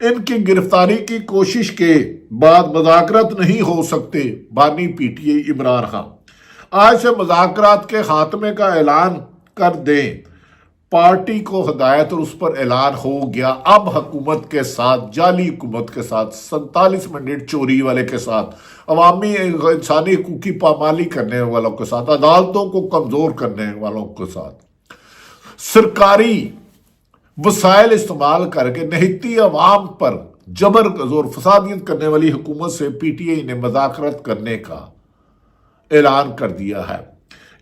ان کی گرفتاری کی کوشش کے بعد مذاکرات نہیں ہو سکتے۔ بانی P T I Imran Khan آج سے مذاکرات کے خاتمے کا اعلان کر دیں۔ پارٹی کو ہدایت اور اس پر اعلان ہو گیا۔ اب حکومت کے ساتھ، جعلی حکومت کے ساتھ، 47 مینڈیٹ چوری والے کے ساتھ، عوامی انسانی حقوق کی پامالی کرنے والوں کے ساتھ، عدالتوں کو کمزور کرنے والوں کے ساتھ، سرکاری وسائل استعمال کر کے نہتی عوام پر جبر اور فسادیت کرنے والی حکومت سے پی ٹی آئی نے مذاکرات کرنے کا اعلان کر دیا ہے۔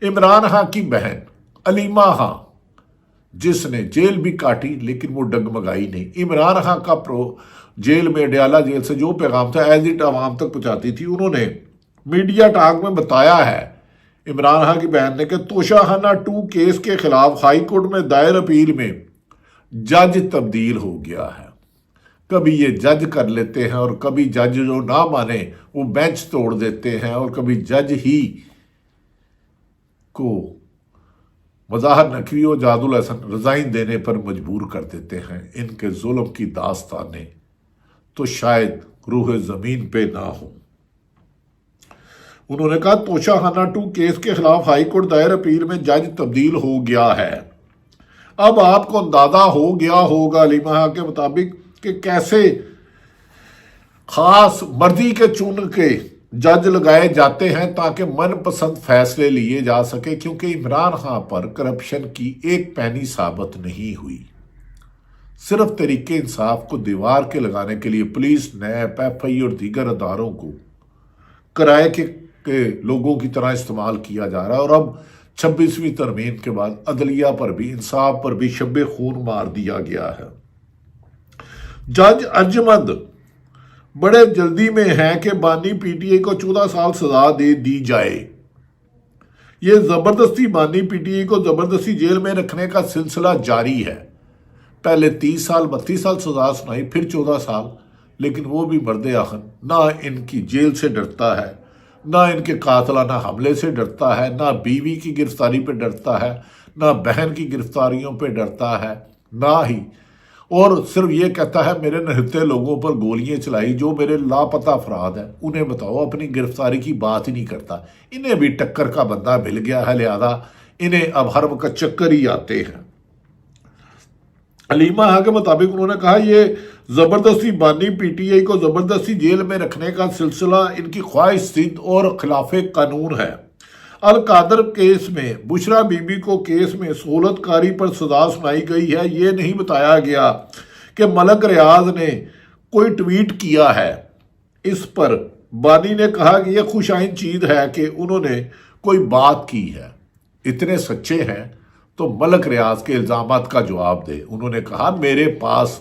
عمران خان کی بہن علیمہ خان، جس نے جیل بھی کاٹی لیکن وہ ڈگمگائی نہیں، عمران خان کا جیل میں ڈیالہ جیل سے جو پیغام تھا ایز اٹ عوام تک پہنچاتی تھی۔ انہوں نے میڈیا ٹاک میں بتایا ہے عمران خان کی بہن نے کہ توشہ خانہ 2 کیس کے خلاف ہائی کورٹ میں دائر اپیل میں جج تبدیل ہو گیا ہے۔ کبھی یہ جج کر لیتے ہیں اور کبھی جج جو نہ مانے وہ بینچ توڑ دیتے ہیں، اور کبھی جج ہی کو مظاہر نقوی و جاد الحسن ریزائن دینے پر مجبور کر دیتے ہیں۔ ان کے ظلم کی داستانیں تو شاید روح زمین پہ نہ ہوں۔ انہوں نے کہا توشہ خانہ 2 کیس کے خلاف ہائی کورٹ دائر اپیل میں جج تبدیل ہو گیا ہے۔ اب آپ کو اندازہ ہو گیا ہوگا علیمہ خان کے مطابق کہ کیسے خاص مرضی کے چن کے جج لگائے جاتے ہیں تاکہ من پسند فیصلے لیے جا سکے، کیونکہ عمران خان پر کرپشن کی ایک پینی ثابت نہیں ہوئی۔ صرف تحریک انصاف کو دیوار کے لگانے کے لیے پولیس، نیب، ایف آئی اور دیگر اداروں کو کرائے کے لوگوں کی طرح استعمال کیا جا رہا ہے، اور اب 26ویں ترمیم کے بعد عدلیہ پر بھی، انصاف پر بھی شب خون مار دیا گیا ہے۔ جج اجمد بڑے جلدی میں ہے کہ بانی پی ٹی آئی کو 14 سال سزا دے دی جائے۔ یہ زبردستی بانی پی ٹی آئی کو زبردستی جیل میں رکھنے کا سلسلہ جاری ہے۔ پہلے 30 سال 32 سال سزا سنائی، پھر 14 سال، لیکن وہ بھی مرد آخر نہ ان کی جیل سے ڈرتا ہے، نہ ان کے قاتلانہ حملے سے ڈرتا ہے، نہ بیوی کی گرفتاری پہ ڈرتا ہے، نہ بہن کی گرفتاریوں پہ ڈرتا ہے، نہ ہی، اور صرف یہ کہتا ہے میرے نہتے لوگوں پر گولیاں چلائی جو میرے لاپتہ افراد ہیں، انہیں بتاؤ، اپنی گرفتاری کی بات ہی نہیں کرتا۔ انہیں بھی ٹکر کا بندہ مل گیا ہے، لہذا انہیں اب ہر وقت چکر ہی آتے ہیں۔ علیمہ خان کے مطابق انہوں نے کہا یہ زبردستی بانی پی ٹی آئی کو زبردستی جیل میں رکھنے کا سلسلہ ان کی خواہش زد اور خلاف قانون ہے۔ القادر کیس میں بشرا بی بی کو کیس میں سہولت کاری پر سزا سنائی گئی ہے۔ یہ نہیں بتایا گیا کہ ملک ریاض نے کوئی ٹویٹ کیا ہے۔ اس پر بانی نے کہا کہ یہ خوش آئند چیز ہے کہ انہوں نے کوئی بات کی ہے۔ اتنے سچے ہیں تو ملک ریاض کے الزامات کا جواب دے۔ انہوں نے کہا میرے پاس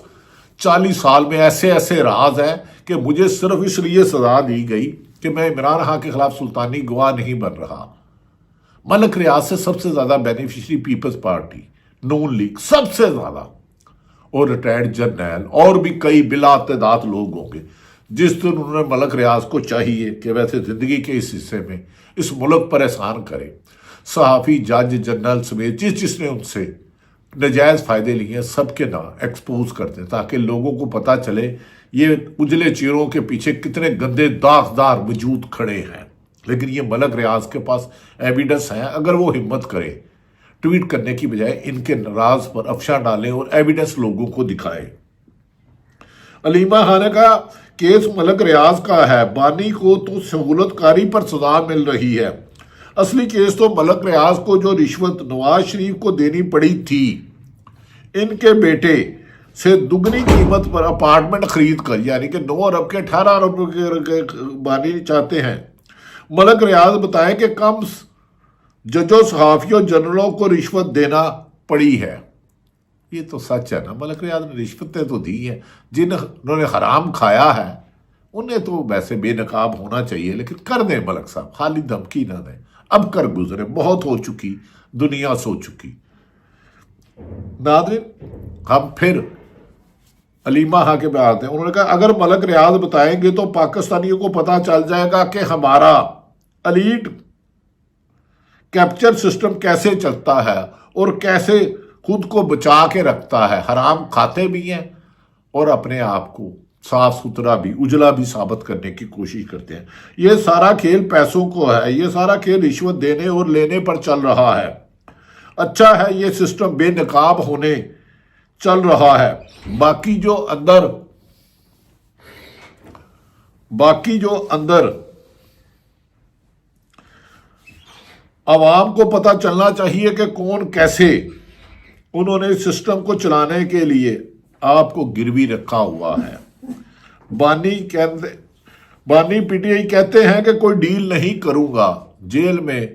40 سال میں ایسے ایسے راز ہیں کہ مجھے صرف اس لیے سزا دی گئی کہ میں عمران خان کے خلاف سلطانی گواہ نہیں بن رہا۔ ملک ریاض سے سب سے زیادہ بینیفیشری پیپلز پارٹی، نون لیگ سب سے زیادہ، اور ریٹائرڈ جرنیل اور بھی کئی بلا تعداد لوگ ہوں گے۔ جس دن انہوں نے ملک ریاض کو چاہیے کہ ویسے زندگی کے اس حصے میں اس ملک پر احسان کرے، صحافی، جج، جنرل سمیت جس نے ان سے نجائز فائدے لیے سب کے نام ایکسپوز کر دیں تاکہ لوگوں کو پتہ چلے یہ اجلے چہروں کے پیچھے کتنے گندے داغدار وجود کھڑے ہیں۔ لیکن یہ ملک ریاض کے پاس ایویڈنس ہیں، اگر وہ ہمت کرے ٹویٹ کرنے کی بجائے ان کے راز پر افشاں ڈالیں اور ایویڈنس لوگوں کو دکھائے۔ علیمہ خان نے کہا کیس ملک ریاض کا ہے، بانی کو تو سہولت کاری پر سزا مل رہی ہے، اصلی کیس تو ملک ریاض کو جو رشوت نواز شریف کو دینی پڑی تھی، ان کے بیٹے سے دگنی قیمت پر اپارٹمنٹ خرید کر، یعنی کہ 9 ارب کے 18 ارب کے بانی چاہتے ہیں۔ ملک ریاض بتائیں کہ کم ججوں، صحافیوں، جنرلوں کو رشوت دینا پڑی ہے۔ یہ تو سچ ہے نا، ملک ریاض نے رشوتیں تو دی ہیں، جنہوں نے حرام کھایا ہے انہیں تو ویسے بے نقاب ہونا چاہیے، لیکن کر دیں ملک صاحب، خالی دھمکی نہ دیں، اب کر گزرے، بہت ہو چکی، دنیا سو چکی۔ ناظرین، ہم پھر علیمہ خان کے بات ہیں۔ انہوں نے کہا اگر ملک ریاض بتائیں گے تو پاکستانیوں کو پتہ چل جائے گا کہ ہمارا ایلیٹ کیپچر سسٹم کیسے چلتا ہے اور کیسے خود کو بچا کے رکھتا ہے۔ حرام کھاتے بھی ہیں اور اپنے آپ کو صاف ستھرا بھی اجلا بھی ثابت کرنے کی کوشش کرتے ہیں۔ یہ سارا کھیل پیسوں کو ہے، یہ سارا کھیل رشوت دینے اور لینے پر چل رہا ہے۔ اچھا ہے یہ سسٹم بے نقاب ہونے چل رہا ہے۔ باقی جو اندر عوام کو پتہ چلنا چاہیے کہ کون کیسے انہوں نے سسٹم کو چلانے کے لیے آپ کو گروی رکھا ہوا ہے۔ بانی پی ٹی آئی کہتے ہیں کہ کوئی ڈیل نہیں کروں گا، جیل میں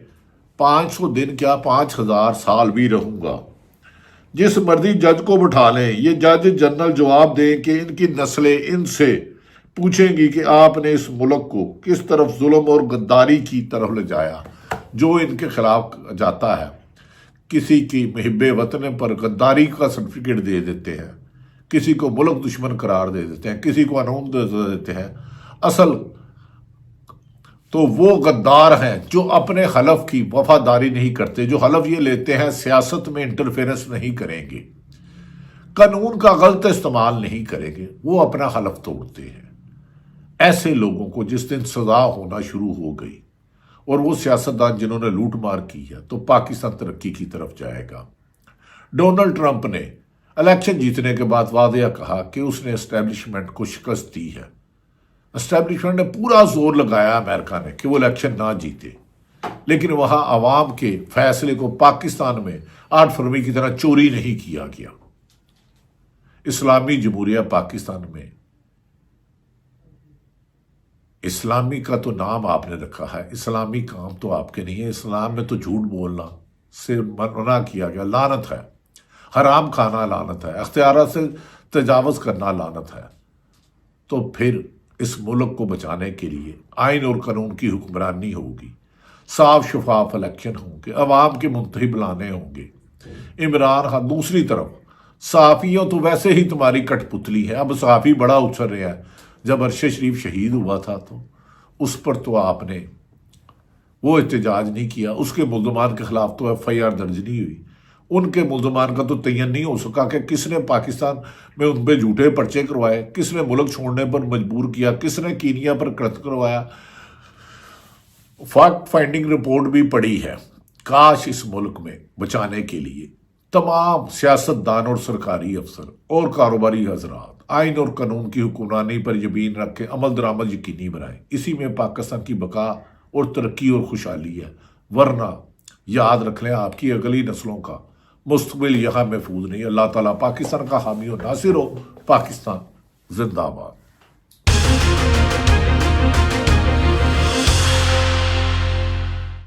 500 دن کیا 5000 سال بھی رہوں گا۔ جس مرضی جج کو بٹھا لیں، یہ جج جنرل جواب دیں کہ ان کی نسلیں ان سے پوچھیں گی کہ آپ نے اس ملک کو کس طرف ظلم اور غداری کی طرف لے جایا، جو ان کے خلاف جاتا ہے۔ کسی کی محب وطن پر غداری کا سرٹیفکیٹ دے دیتے ہیں، کسی کو ملک دشمن قرار دے دیتے ہیں، کسی کو قانون دے دیتے ہیں۔ اصل تو وہ غدار ہیں جو اپنے حلف کی وفاداری نہیں کرتے، جو حلف یہ لیتے ہیں سیاست میں انٹرفیرنس نہیں کریں گے، قانون کا غلط استعمال نہیں کریں گے، وہ اپنا حلف توڑتے ہیں۔ ایسے لوگوں کو جس دن سزا ہونا شروع ہو گئی اور وہ سیاستدان جنہوں نے لوٹ مار کی ہے، تو پاکستان ترقی کی طرف جائے گا۔ ڈونلڈ ٹرمپ نے الیکشن جیتنے کے بعد واضح کہا کہ اس نے اسٹیبلشمنٹ کو شکست دی ہے۔ اسٹیبلشمنٹ نے پورا زور لگایا امریکہ نے کہ وہ الیکشن نہ جیتے، لیکن وہاں عوام کے فیصلے کو پاکستان میں 8 فروری کی طرح چوری نہیں کیا گیا۔ اسلامی جمہوریہ پاکستان میں اسلامی کا تو نام آپ نے رکھا ہے، اسلامی کام تو آپ کے نہیں ہے۔ اسلام میں تو جھوٹ بولنا سے منع کیا گیا، لعنت ہے۔ حرام کھانا لعنت ہے، اختیارات سے تجاوز کرنا لعنت ہے۔ تو پھر اس ملک کو بچانے کے لیے آئین اور قانون کی حکمرانی ہوگی، صاف شفاف الیکشن ہوں گے، عوام کے منتخب لانے ہوں گے۔ عمران خان دوسری طرف، صحافیوں تو ویسے ہی تمہاری کٹ پتلی ہے، اب صحافی بڑا اچھل رہا ہے۔ جب ارشد شریف شہید ہوا تھا تو اس پر تو آپ نے وہ احتجاج نہیں کیا، اس کے ملزمان کے خلاف تو FIR درج نہیں ہوئی، ان کے ملزمان کا تو تعین نہیں ہو سکا کہ کس نے پاکستان میں ان پہ جھوٹے پرچے کروائے، کس نے ملک چھوڑنے پر مجبور کیا، کس نے کینیا پر قتل کروایا۔ فیکٹ فائنڈنگ رپورٹ بھی پڑی ہے۔ کاش اس ملک میں بچانے کے لیے تمام سیاستدان اور سرکاری افسر اور کاروباری حضرات آئین اور قانون کی حکمرانی پر یقین رکھ کے عمل درآمد یقینی بنائیں۔ اسی میں پاکستان کی بقا اور ترقی اور خوشحالی ہے، ورنہ یاد رکھ لیں آپ کی اگلی نسلوں کا مستقبل یہاں محفوظ نہیں۔ اللہ تعالیٰ پاکستان کا حامی و ناصر ہو۔ پاکستان زندہ باد۔